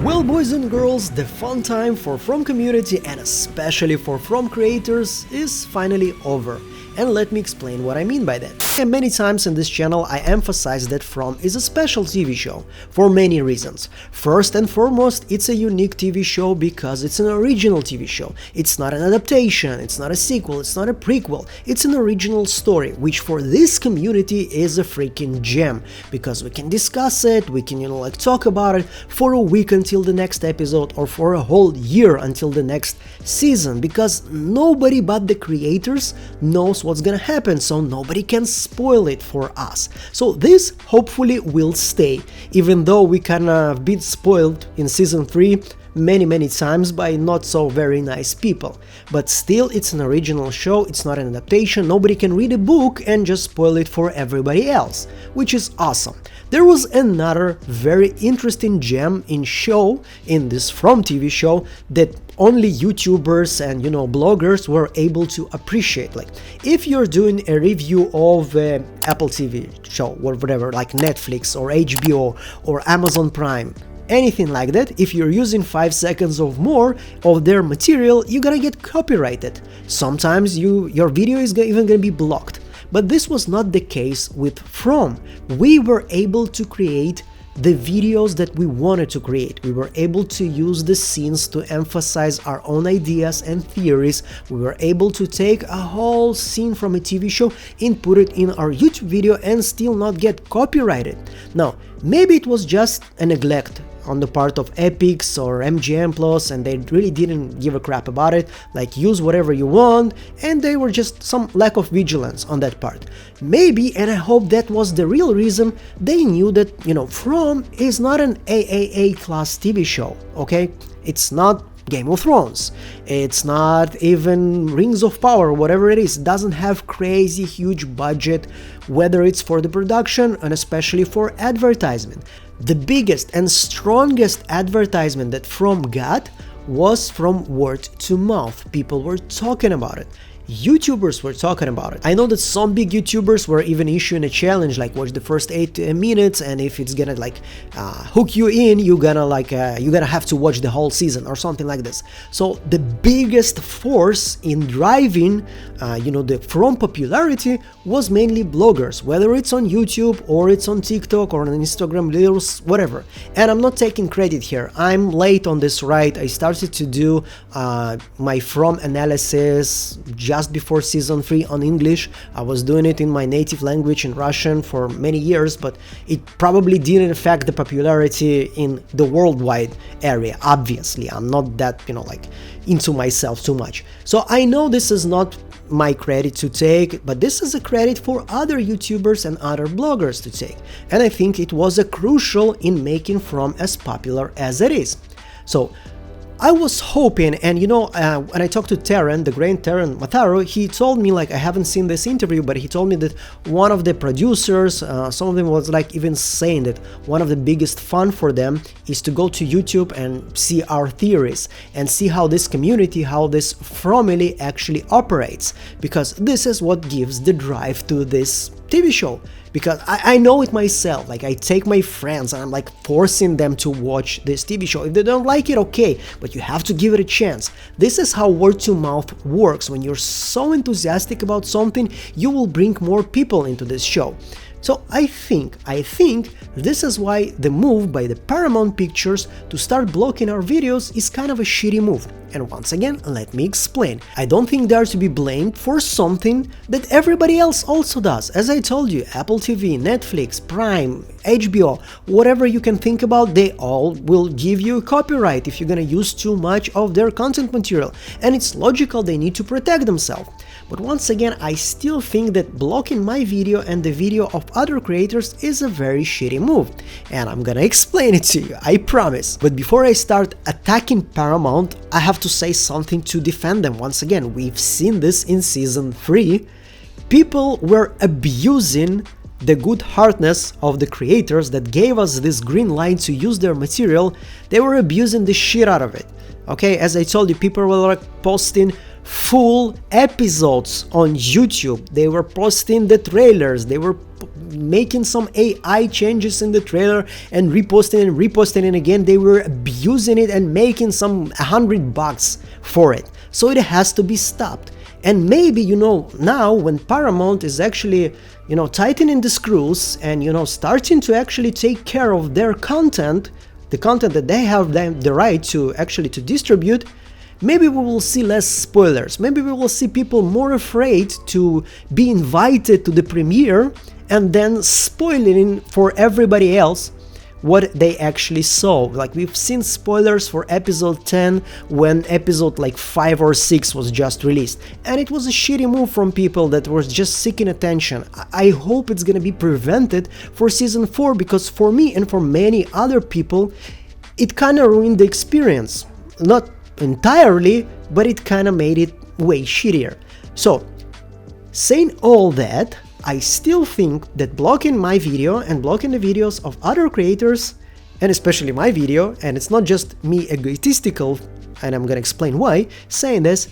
Well, boys and girls, the fun time for From community and especially for From creators is finally over. And let me explain what I mean by that. And many times in this channel I emphasize that From is a special TV show for many reasons. First and foremost, it's a unique TV show because it's an original TV show. It's not an adaptation, it's not a sequel, it's not a prequel. It's an original story, which for this community is a freaking gem because we can discuss it, we can talk about it for a week until the next episode or for a whole year until the next season, because nobody but the creators knows what's gonna happen, so nobody can spoil it for us. So this hopefully will stay, even though we kind of been spoiled in season 3 many times by not so very nice people. But still, it's an original show, it's not an adaptation, nobody can read a book and just spoil it for everybody else, which is awesome. There was another very interesting gem in this From TV show that only YouTubers and bloggers were able to appreciate. Like, if you're doing a review of Apple TV show or whatever, like Netflix or HBO or Amazon Prime, anything like that, if you're using 5 seconds or more of their material, you're gonna get copyrighted. Sometimes your video is even gonna be blocked. But this was not the case with From. We were able to create the videos that we wanted to create. We were able to use the scenes to emphasize our own ideas and theories. We were able to take a whole scene from a TV show and put it in our YouTube video and still not get copyrighted. Now, maybe it was just a neglect on the part of Epix or MGM Plus, and they really didn't give a crap about it, like use whatever you want, and they were just some lack of vigilance on that part. Maybe, and I hope that was the real reason, they knew that, From is not an AAA class TV show, okay? It's not Game of Thrones, it's not even Rings of Power, whatever it is. It doesn't have crazy huge budget, whether it's for the production and especially for advertisement. The biggest and strongest advertisement that From got was from word to mouth. People were talking about it. YouTubers were talking about it. I know that some big YouTubers were even issuing a challenge, like watch the first 8 minutes, and if it's gonna hook you in, you're gonna have to watch the whole season or something like this. So the biggest force in driving the From popularity was mainly bloggers, whether it's on YouTube or it's on TikTok or on Instagram Reels, whatever. And I'm not taking credit here, I'm late on this ride. I started to do my From analysis just before season 3 on English. I was doing it in my native language in Russian for many years, but it probably didn't affect the popularity in the worldwide area. Obviously, I'm not that, into myself too much. So I know this is not my credit to take, but this is a credit for other YouTubers and other bloggers to take. And I think it was a crucial in making From as popular as it is. So I was hoping, and when I talked to Terran, the great Terran Mataro, he told me, I haven't seen this interview, but he told me that one of the producers, some of them was even saying that one of the biggest fun for them is to go to YouTube and see our theories and see how this community, how this family actually operates, because this is what gives the drive to this TV show. Because I know it myself, I take my friends and I'm forcing them to watch this TV show. If they don't like it, okay, but you have to give it a chance. This is how word to mouth works. When you're so enthusiastic about something, you will bring more people into this show. So I think this is why the move by the Paramount Pictures to start blocking our videos is kind of a shitty move. And once again, let me explain. I don't think they are to be blamed for something that everybody else also does. As I told you, Apple TV, Netflix, Prime, HBO, whatever you can think about, they all will give you copyright if you're gonna use too much of their content material. And it's logical, they need to protect themselves. But once again, I still think that blocking my video and the video of other creators is a very shitty move. And I'm gonna explain it to you, I promise. But before I start attacking Paramount, I have to say something to defend them. Once again, we've seen this in season 3. People were abusing the good heartedness of the creators that gave us this green light to use their material. They were abusing the shit out of it. Okay, as I told you, people were posting full episodes on YouTube. They were posting the trailers, they were making some AI changes in the trailer and reposting it again. They were abusing it and making some $100 for it. So it has to be stopped. And maybe, you know, now when Paramount is actually, you know, tightening the screws and, you know, starting to actually take care of their content, the content that they have the right to actually to distribute, maybe we will see less spoilers. Maybe we will see people more afraid to be invited to the premiere and then spoiling for everybody else what they actually saw. Like, we've seen spoilers for episode 10 when episode like 5 or 6 was just released, and it was a shitty move from people that were just seeking attention. I hope it's gonna be prevented for season 4, because for me and for many other people it kind of ruined the experience. Not entirely, but it kind of made it way shittier. So, saying all that, I still think that blocking my video and blocking the videos of other creators, and especially my video, and it's not just me egotistical, and I'm gonna explain why, saying this,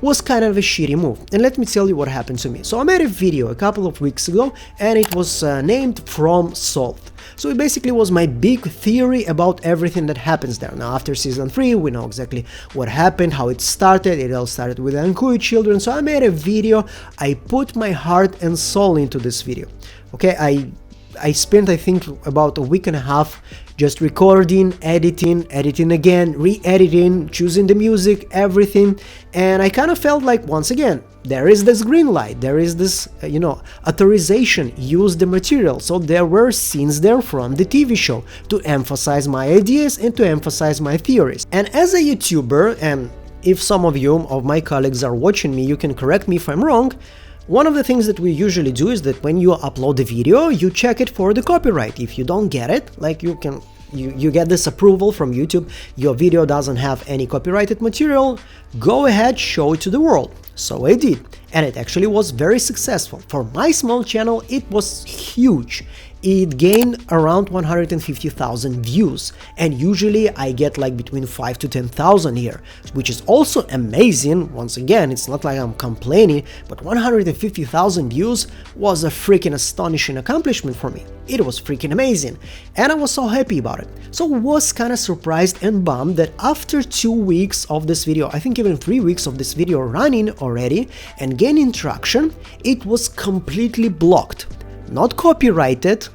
was kind of a shitty move. And let me tell you what happened to me. So I made a video a couple of weeks ago, and it was named From Solved. So it basically was my big theory about everything that happens there. Now after season 3 we know exactly what happened, how it started. It all started with the Ankui children. So I made a video, I put my heart and soul into this video. Okay, I spent, I think, about a week and a half just recording, editing again, re-editing, choosing the music, everything, and I kind of felt like, once again, there is this green light, there is this, you know, authorization, use the material. So there were scenes there from the TV show to emphasize my ideas and to emphasize my theories. And as a YouTuber, and if some of you, of my colleagues are watching me, you can correct me if I'm wrong, one of the things that we usually do is that when you upload the video, you check it for the copyright. If you don't get it, like you get this approval from YouTube, your video doesn't have any copyrighted material, go ahead, show it to the world. So I did, and it actually was very successful. For my small channel, it was huge. It gained around 150,000 views, and usually I get like between 5 to 10,000 here, which is also amazing. Once again, it's not like I'm complaining, but 150,000 views was a freaking astonishing accomplishment for me. It was freaking amazing, and I was so happy about it. So I was kind of surprised and bummed that after 2 weeks of this video, I think even 3 weeks of this video running already and gaining traction, it was completely blocked. Not copyrighted,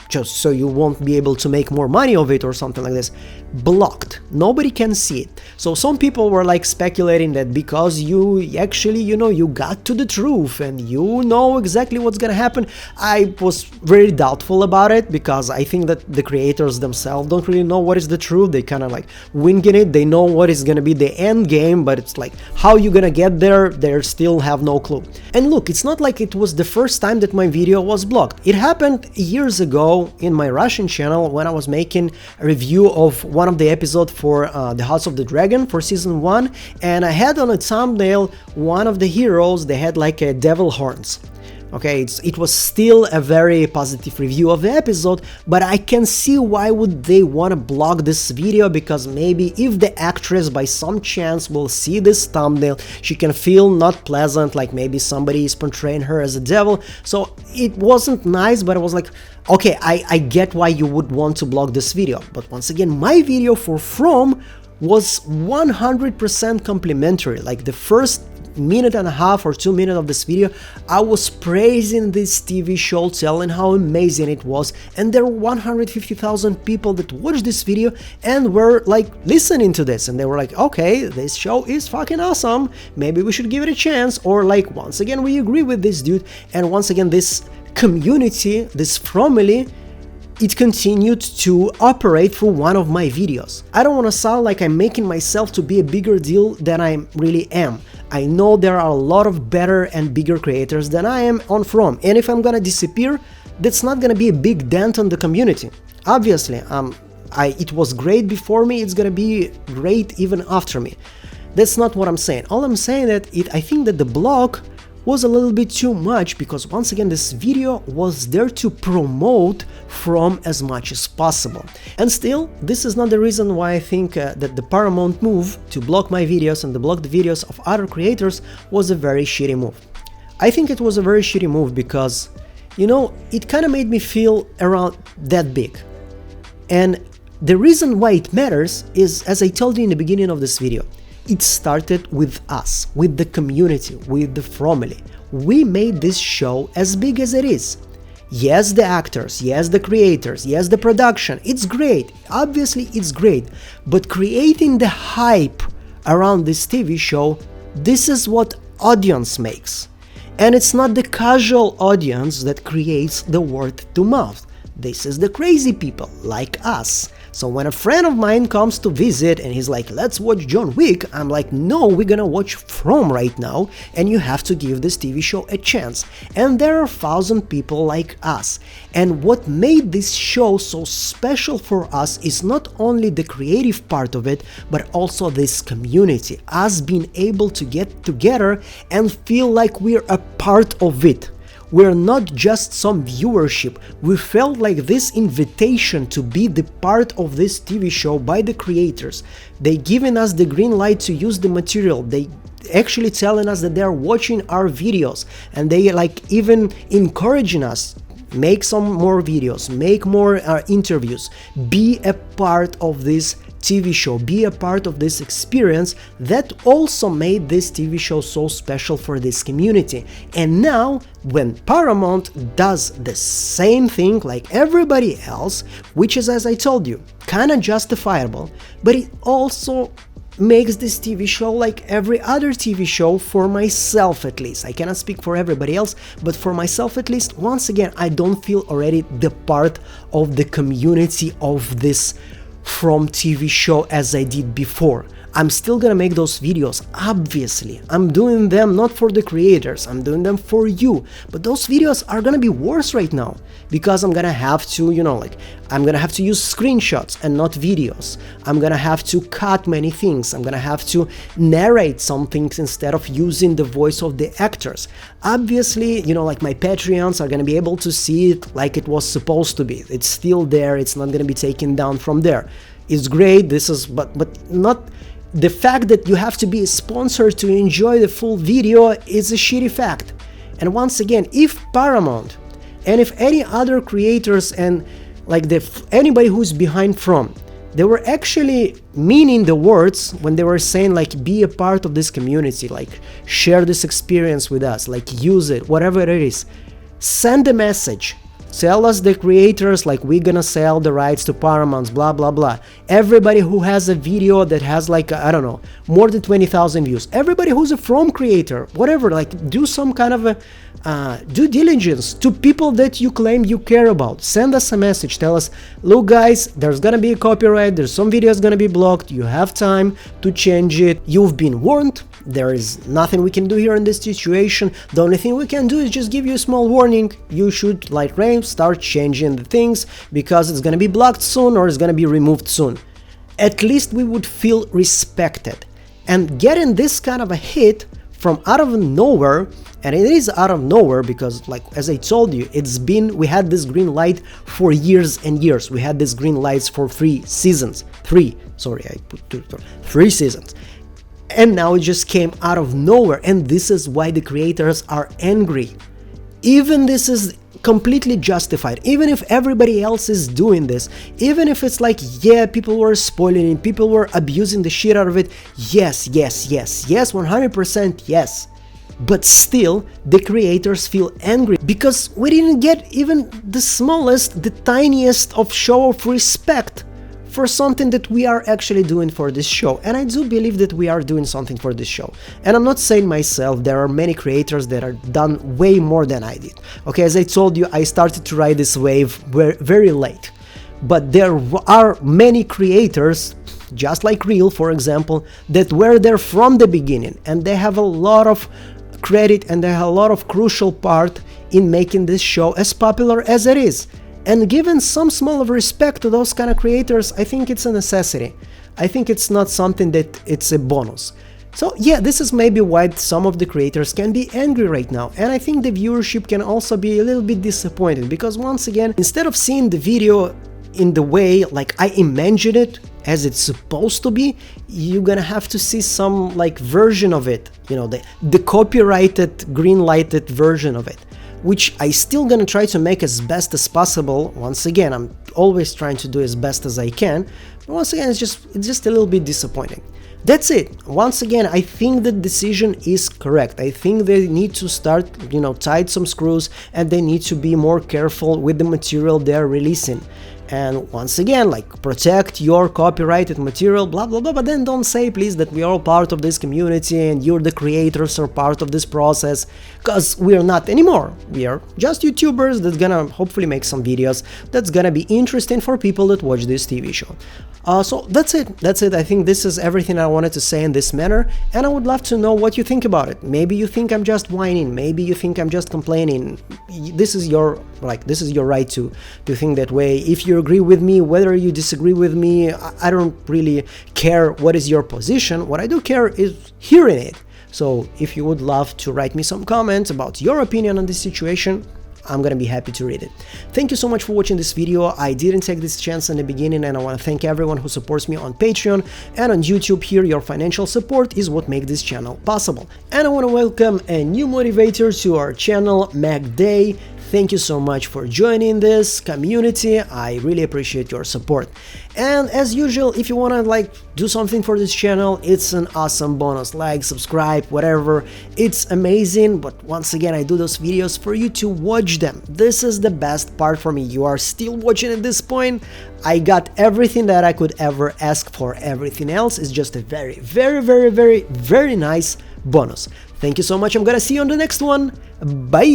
just so you won't be able to make more money of it or something like this. Blocked. Nobody can see it. So some people were like speculating that because you actually, you know, you got to the truth and you know exactly what's gonna happen. I was very doubtful about it, because I think that the creators themselves don't really know what is the truth. They kind of like winging it. They know what is gonna be the end game, but it's like how you gonna get there, they still have no clue. And look, it's not like it was the first time that my video was blocked. It happened years ago in my Russian channel when I was making a review of one of the episodes for the House of the Dragon for season 1, and I had on a thumbnail one of the heroes, they had like a devil horns. Okay, it was still a very positive review of the episode, but I can see why would they want to block this video, because maybe if the actress by some chance will see this thumbnail, she can feel not pleasant, like maybe somebody is portraying her as a devil. So it wasn't nice, but I was like, okay, I get why you would want to block this video. But once again, my video for From was 100% complimentary. Like the first minute and a half or 2 minutes of this video, I was praising this TV show, telling how amazing it was, and there were 150,000 people that watched this video and were like listening to this, and they were like, okay, this show is fucking awesome, maybe we should give it a chance, or like, once again, we agree with this dude. And once again, this community, this family, it continued to operate through one of my videos. I don't want to sound like I'm making myself to be a bigger deal than I really am. I know there are a lot of better and bigger creators than I am on From, and if I'm gonna disappear, that's not gonna be a big dent on the community. Obviously, it was great before me, it's gonna be great even after me. That's not what I'm saying. All I'm saying that I think that the block was a little bit too much, because once again this video was there to promote From as much as possible. And still, this is not the reason why I think that the Paramount move to block my videos and to block the videos of other creators was a very shitty move. I think it was a very shitty move because you know, it kind of made me feel around that big. And the reason why it matters is, as I told you in the beginning of this video, it started with us, with the community, with the family. We made this show as big as it is. Yes, the actors, yes, the creators, yes, the production, it's great. Obviously, it's great. But creating the hype around this TV show, this is what audience makes. And it's not the casual audience that creates the word to mouth. This is the crazy people like us. So when a friend of mine comes to visit and he's like, let's watch John Wick, I'm like, no, we're gonna watch From right now, and you have to give this TV show a chance. And there are 1,000 people like us. And what made this show so special for us is not only the creative part of it, but also this community, us being able to get together and feel like we're a part of it. We're not just some viewership, we felt like this invitation to be the part of this TV show by the creators. They given us the green light to use the material, they actually telling us that they are watching our videos, and they like even encouraging us, make some more videos, make more interviews, be a part of this TV show, be a part of this experience. That also made this TV show so special for this community. And now when Paramount does the same thing like everybody else, which is, as I told you, kind of justifiable, but it also makes this TV show like every other TV show, for myself at least. I cannot speak for everybody else, but for myself at least, once again, I don't feel already the part of the community of this From TV show as I did before. I'm still gonna make those videos, obviously. I'm doing them not for the creators, I'm doing them for you. But those videos are gonna be worse right now, because I'm gonna have to, you know, like, I'm gonna have to use screenshots and not videos. I'm gonna have to cut many things. I'm gonna have to narrate some things instead of using the voice of the actors. Obviously, you know, like, my Patreons are gonna be able to see it like it was supposed to be. It's still there, it's not gonna be taken down from there. It's great, this is, but not. The fact that you have to be a sponsor to enjoy the full video is a shitty fact. And once again, if Paramount and if any other creators and like anybody who's behind From, they were actually meaning the words when they were saying like, be a part of this community, like share this experience with us, like use it, whatever it is, send a message. Tell us, the creators, like, we're gonna sell the rights to Paramount, blah blah blah. Everybody who has a video that has like, I don't know, more than 20,000 views, everybody who's a From creator, whatever, like, do some kind of a due diligence to people that you claim you care about. Send us a message, tell us, look guys, there's gonna be a copyright, there's some videos gonna be blocked, you have time to change it, you've been warned. There is nothing we can do here in this situation. The only thing we can do is just give you a small warning. You should, like rain, start changing the things, because it's gonna be blocked soon or it's gonna be removed soon. At least we would feel respected. And getting this kind of a hit from out of nowhere, and it is out of nowhere because, like, as I told you, we had this green light for years and years. We had these green lights for 3 seasons. 3 seasons. And now it just came out of nowhere, and this is why the creators are angry. Even this is completely justified, even if everybody else is doing this, even if it's like, yeah, people were spoiling it, people were abusing the shit out of it, yes, 100% yes. But still, the creators feel angry because we didn't get even the smallest, the tiniest of show of respect for something that we are actually doing for this show. And I do believe that we are doing something for this show. And I'm not saying myself, there are many creators that are done way more than I did. Okay, as I told you, I started to ride this wave very late. But there are many creators, just like Real, for example, that were there from the beginning, and they have a lot of credit and they have a lot of crucial part in making this show as popular as it is. And given some small of respect to those kind of creators, I think it's a necessity. I think it's not something that it's a bonus. So yeah, this is maybe why some of the creators can be angry right now. And I think the viewership can also be a little bit disappointed, because once again, instead of seeing the video in the way like I imagine it, as it's supposed to be, you're gonna have to see some like version of it, you know, the copyrighted, green lighted version of it. which I still gonna try to make as best as possible. Once again, I'm always trying to do as best as I can, but once again, it's just a little bit disappointing. That's it. Once again, I think the decision is correct. I think they need to start, tight some screws, and they need to be more careful with the material they're releasing. And once again, like, protect your copyrighted material, blah blah blah, but then don't say, please, that we are all part of this community and you're the creators or part of this process, because we're not anymore. We are just YouTubers that's gonna hopefully make some videos that's gonna be interesting for people that watch this TV show. So that's it. I think this is everything I wanted to say in this manner, and I would love to know what you think about it. Maybe you think I'm just whining, maybe you think I'm just complaining. This is your right to think that way. If you agree with me, whether you disagree with me, I don't really care what is your position. What I do care is hearing it. So if you would love to write me some comments about your opinion on this situation, I'm gonna be happy to read it. Thank you so much for watching this video. I didn't take this chance in the beginning, and I want to thank everyone who supports me on Patreon and on YouTube. Here, your financial support is what makes this channel possible. And I want to welcome a new motivator to our channel, MacDay. Thank you so much for joining this community. I really appreciate your support. And as usual, if you want to do something for this channel, it's an awesome bonus. Like, subscribe, whatever. It's amazing, but once again, I do those videos for you to watch them. This is the best part for me. You are still watching at this point. I got everything that I could ever ask for. Everything else is just a very, very, very, very, very nice bonus. Thank you so much. I'm gonna see you on the next one. Bye.